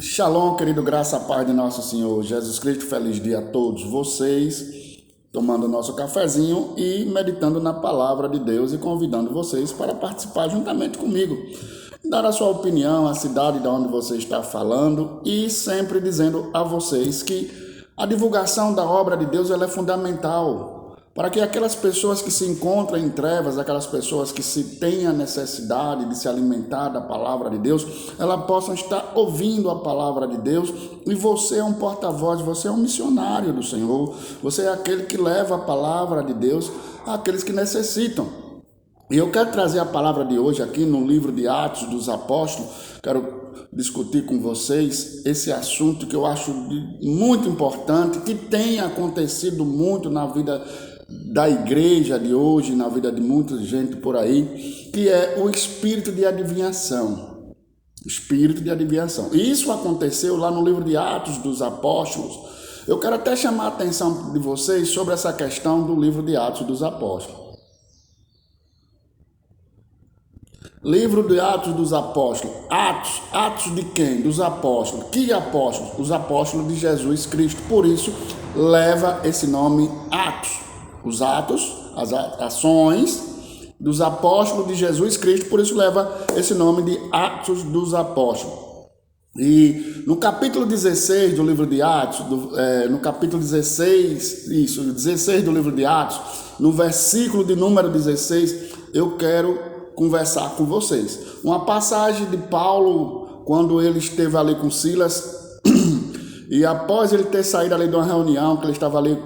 Shalom, querido, graça a paz de nosso Senhor Jesus Cristo. Feliz dia a todos vocês, tomando nosso cafezinho e meditando na palavra de Deus e convidando vocês para participar juntamente comigo, dar a sua opinião, a cidade de onde você está falando e sempre dizendo a vocês que a divulgação da obra de Deus ela é fundamental para que aquelas pessoas que se encontram em trevas, aquelas pessoas que se têm a necessidade de se alimentar da palavra de Deus, elas possam estar ouvindo a palavra de Deus. E você é um porta-voz, você é um missionário do Senhor, você é aquele que leva a palavra de Deus àqueles que necessitam. E eu quero trazer a palavra de hoje aqui no livro de Atos dos Apóstolos. Quero discutir com vocês esse assunto que eu acho muito importante, que tem acontecido muito na vida da igreja de hoje, na vida de muita gente por aí, que é o espírito de adivinhação. Espírito de adivinhação. E isso aconteceu lá no livro de Atos dos Apóstolos. Eu quero até chamar a atenção de vocês sobre essa questão do livro de Atos dos Apóstolos. Livro de Atos dos Apóstolos. Atos de quem? Dos apóstolos. Que apóstolos? Os apóstolos de Jesus Cristo. Por isso, leva esse nome Atos. Os atos, as ações dos apóstolos de Jesus Cristo. Por isso, leva esse nome de Atos dos Apóstolos. E no capítulo 16 do livro de Atos, no capítulo 16 do livro de Atos, no versículo de número 16, eu quero conversar com vocês. Uma passagem de Paulo, quando ele esteve ali com Silas, e após ele ter saído ali de uma reunião, que ele estava ali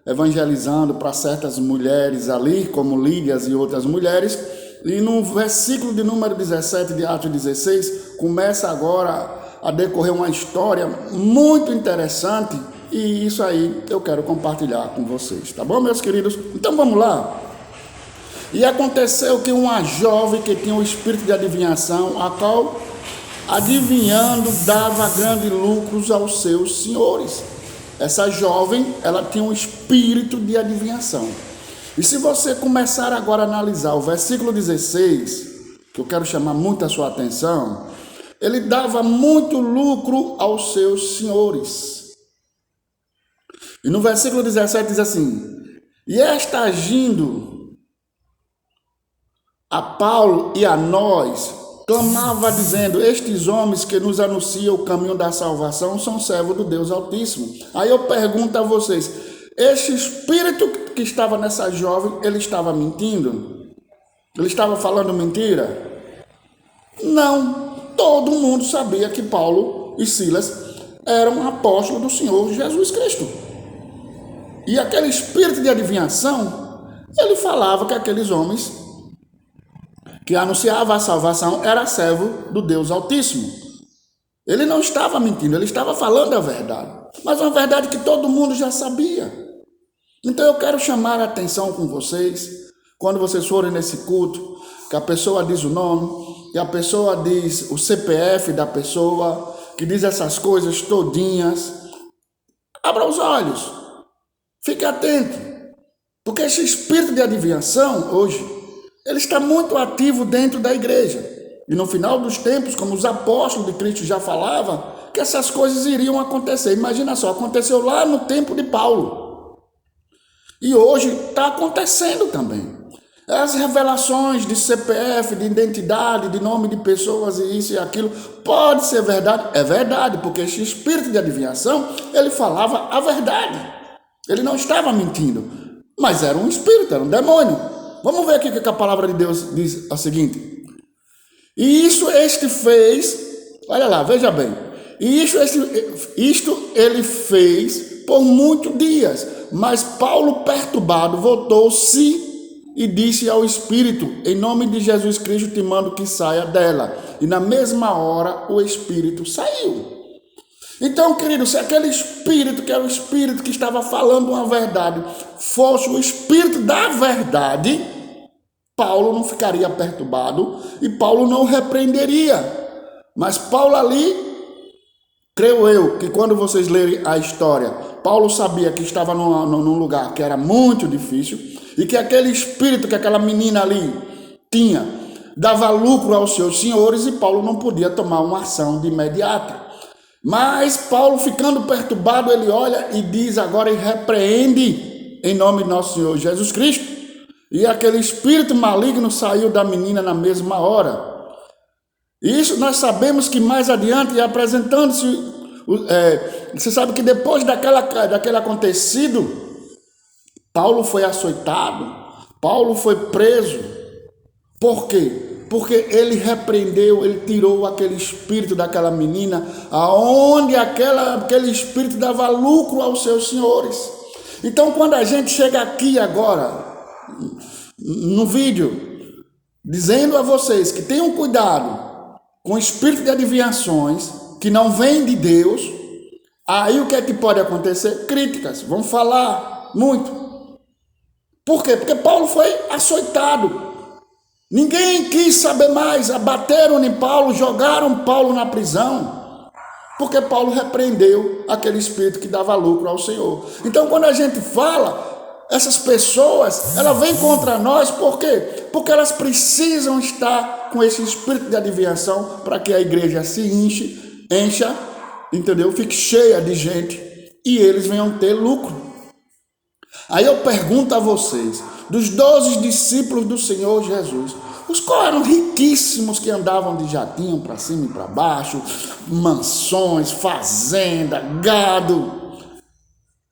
evangelizando para certas mulheres ali, como Lídias e outras mulheres, e no versículo de número 17 de Atos 16, começa agora a decorrer uma história muito interessante, e isso aí eu quero compartilhar com vocês, tá bom, meus queridos? Então vamos lá. E aconteceu que uma jovem que tinha o espírito de adivinhação, a qual, adivinhando, dava grandes lucros aos seus senhores. Essa jovem, ela tinha um espírito de adivinhação. E se você começar agora a analisar o versículo 16, que eu quero chamar muito a sua atenção, ele dava muito lucro aos seus senhores. E no versículo 17 diz assim: e esta agindo a Paulo e a nós, clamava dizendo: estes homens que nos anunciam o caminho da salvação são servos do Deus Altíssimo. Aí eu pergunto a vocês, este espírito que estava nessa jovem, ele estava mentindo? Ele estava falando mentira? Não, todo mundo sabia que Paulo e Silas eram apóstolos do Senhor Jesus Cristo. E aquele espírito de adivinhação, ele falava que aqueles homens que anunciava a salvação era servo do Deus Altíssimo. Ele não estava mentindo, ele estava falando a verdade, mas uma verdade que todo mundo já sabia. Então eu quero chamar a atenção com vocês, quando vocês forem nesse culto, que a pessoa diz o nome, que a pessoa diz o CPF da pessoa, que diz essas coisas todinhas, abra os olhos, fique atento, porque esse espírito de adivinhação hoje, ele está muito ativo dentro da igreja. E no final dos tempos, como os apóstolos de Cristo já falavam, que essas coisas iriam acontecer. Imagina só, aconteceu lá no tempo de Paulo. E hoje está acontecendo também. As revelações de CPF, de identidade, de nome de pessoas e isso e aquilo, pode ser verdade? É verdade, porque esse espírito de adivinhação, ele falava a verdade. Ele não estava mentindo, mas era um espírito, era um demônio. Vamos ver aqui o que a palavra de Deus diz a seguinte. E isso este fez, olha lá, veja bem. E isto ele fez por muitos dias. Mas Paulo, perturbado, voltou-se e disse ao Espírito: em nome de Jesus Cristo te mando que saia dela. E na mesma hora o Espírito saiu. Então, querido, se aquele espírito, que era o espírito que estava falando uma verdade, fosse o espírito da verdade, Paulo não ficaria perturbado e Paulo não repreenderia. Mas Paulo ali, creio eu, que quando vocês lerem a história, Paulo sabia que estava num lugar que era muito difícil e que aquele espírito que aquela menina ali tinha, dava lucro aos seus senhores e Paulo não podia tomar uma ação de imediata. Mas Paulo, ficando perturbado, ele olha e diz agora e repreende em nome de nosso Senhor Jesus Cristo. E aquele espírito maligno saiu da menina na mesma hora. Isso nós sabemos que mais adiante, apresentando-se, você sabe que depois daquele acontecido, Paulo foi açoitado, Paulo foi preso. Por quê? Porque ele repreendeu, ele tirou aquele espírito daquela menina, aonde aquele espírito dava lucro aos seus senhores. Então, quando a gente chega aqui agora, no vídeo, dizendo a vocês que tenham cuidado com o espírito de adivinhações, que não vem de Deus, aí o que é que pode acontecer? Críticas, vão falar muito. Por quê? Porque Paulo foi açoitado. Ninguém quis saber mais, abateram em Paulo, jogaram Paulo na prisão, porque Paulo repreendeu aquele espírito que dava lucro ao Senhor. Então, quando a gente fala, essas pessoas, elas vêm contra nós, por quê? Porque elas precisam estar com esse espírito de adivinhação para que a igreja se encha, entendeu? Fique cheia de gente e eles venham ter lucro. Aí eu pergunto a vocês, dos 12 discípulos do Senhor Jesus, os quais eram riquíssimos, que andavam de jatinho para cima e para baixo, mansões, fazenda, gado.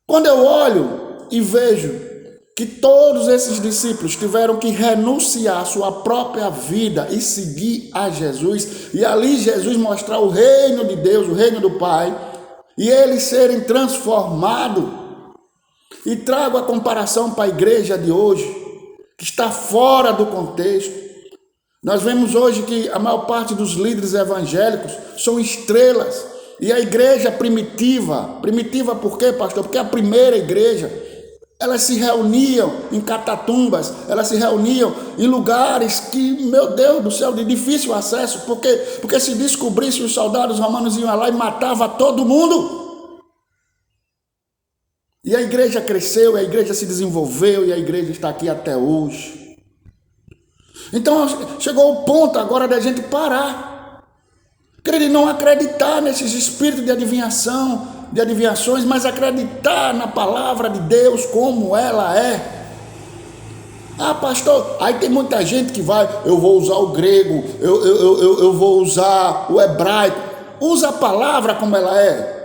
Quando eu olho e vejo que todos esses discípulos tiveram que renunciar à sua própria vida e seguir a Jesus, e ali Jesus mostrar o reino de Deus, o reino do Pai, e eles serem transformados. E trago a comparação para a igreja de hoje, que está fora do contexto. Nós vemos hoje que a maior parte dos líderes evangélicos são estrelas. E a igreja primitiva por quê, pastor? Porque a primeira igreja, elas se reuniam em catatumbas, elas se reuniam em lugares que, meu Deus do céu, de difícil acesso, porque se descobrisse, os soldados romanos iam lá e matavam todo mundo. E a igreja cresceu, e a igreja se desenvolveu, e a igreja está aqui até hoje. Então chegou o ponto agora da gente parar. Querer não acreditar nesses espíritos de adivinhações, mas acreditar na palavra de Deus como ela é. Ah, pastor, aí tem muita gente que vai, eu vou usar o grego, eu vou usar o hebraico. Usa a palavra como ela é.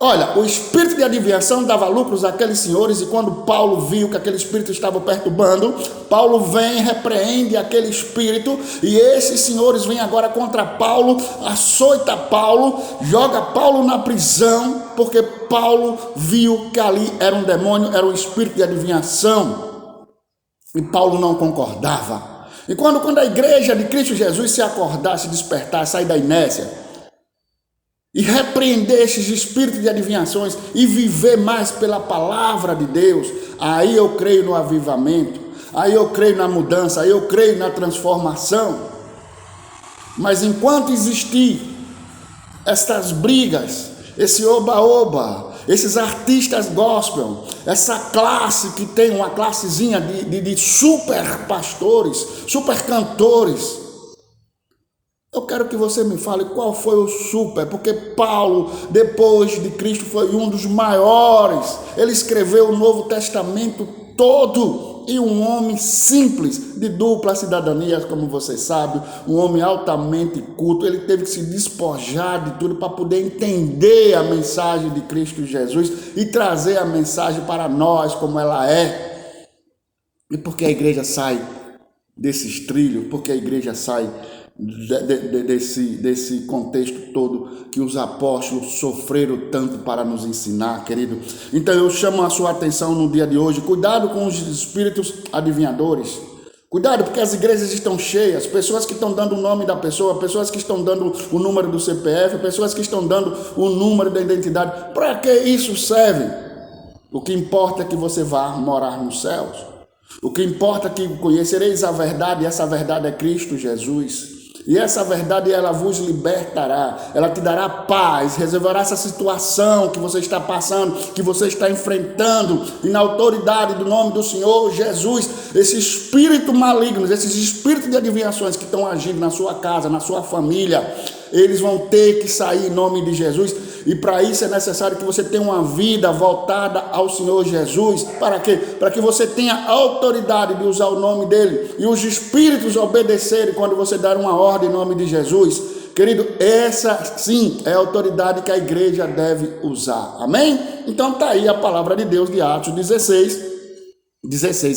Olha, o espírito de adivinhação dava lucros àqueles senhores, e quando Paulo viu que aquele espírito estava perturbando, Paulo vem, repreende aquele espírito, e esses senhores vêm agora contra Paulo, açoita Paulo, joga Paulo na prisão, porque Paulo viu que ali era um demônio, era um espírito de adivinhação, e Paulo não concordava. E quando a igreja de Cristo Jesus se acordar, se despertar, sair da inércia, e repreender esses espíritos de adivinhações e viver mais pela palavra de Deus, aí eu creio no avivamento, aí eu creio na mudança, aí eu creio na transformação. Mas enquanto existir estas brigas, esse oba-oba, esses artistas gospel, essa classe que tem uma classezinha de super pastores, super cantores, eu quero que você me fale qual foi o super, porque Paulo, depois de Cristo, foi um dos maiores. Ele escreveu o Novo Testamento todo, e um homem simples, de dupla cidadania, como você sabe, um homem altamente culto. Ele teve que se despojar de tudo para poder entender a mensagem de Cristo Jesus e trazer a mensagem para nós como ela é. E por que a igreja sai desses trilhos? Porque a igreja sai desse contexto todo que os apóstolos sofreram tanto para nos ensinar, querido. Então eu chamo a sua atenção no dia de hoje, cuidado com os espíritos adivinhadores, cuidado, porque as igrejas estão cheias, pessoas que estão dando o nome da pessoa, pessoas que estão dando o número do CPF, pessoas que estão dando o número da identidade. Para que isso serve? O que importa é que você vá morar nos céus. O que importa é que conhecereis a verdade, e essa verdade é Cristo Jesus. E essa verdade, ela vos libertará, ela te dará paz, resolverá essa situação que você está passando, que você está enfrentando, e na autoridade do nome do Senhor Jesus, esse espírito maligno, esses espíritos de adivinhações que estão agindo na sua casa, na sua família, eles vão ter que sair em nome de Jesus. E para isso é necessário que você tenha uma vida voltada ao Senhor Jesus. Para quê? Para que você tenha autoridade de usar o nome dele e os espíritos obedecerem quando você dar uma ordem em nome de Jesus. Querido, essa sim é a autoridade que a igreja deve usar. Amém? Então está aí a palavra de Deus de Atos 16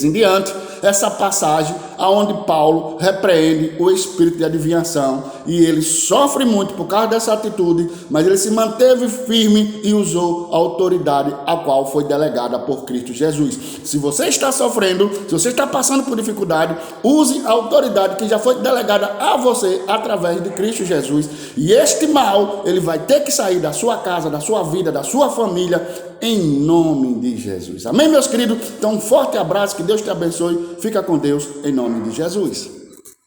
em diante, essa passagem aonde Paulo repreende o espírito de adivinhação, e ele sofre muito por causa dessa atitude, mas ele se manteve firme e usou a autoridade a qual foi delegada por Cristo Jesus. Se você está sofrendo, se você está passando por dificuldade, use a autoridade que já foi delegada a você através de Cristo Jesus, e este mal, ele vai ter que sair da sua casa, da sua vida, da sua família, em nome de Jesus. Amém, meus queridos? Então, um forte abraço, que Deus te abençoe. Fica com Deus, em nome de Jesus.